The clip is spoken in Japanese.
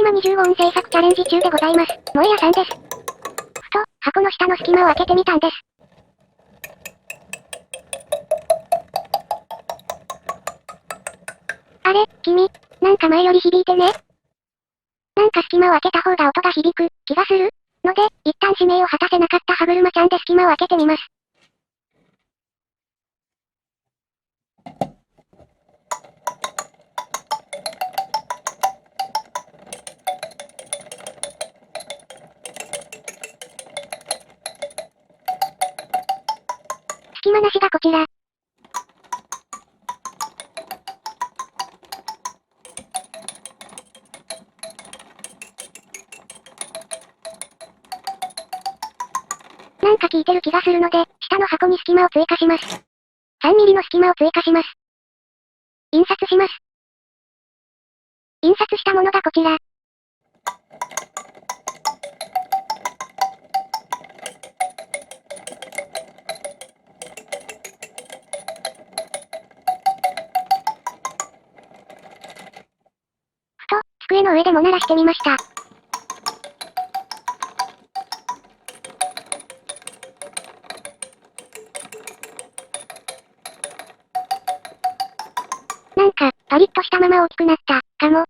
ま25音制作チャレンジ中でございます。萌え屋さんです。ふと、箱の下の隙間を開けてみたんです。あれ、君、なんか前より響いてね。なんか隙間を開けた方が音が響く、気がするので、一旦使命を果たせなかった歯車ちゃんで隙間を開けてみます。隙間なしがこちら。なんか効いてる気がするので、下の箱に隙間を追加します。3ミリの隙間を追加します。印刷します。印刷したものがこちら。ふと、机の上でも鳴らしてみました。なんか、パリッとしたまま大きくなった、かも。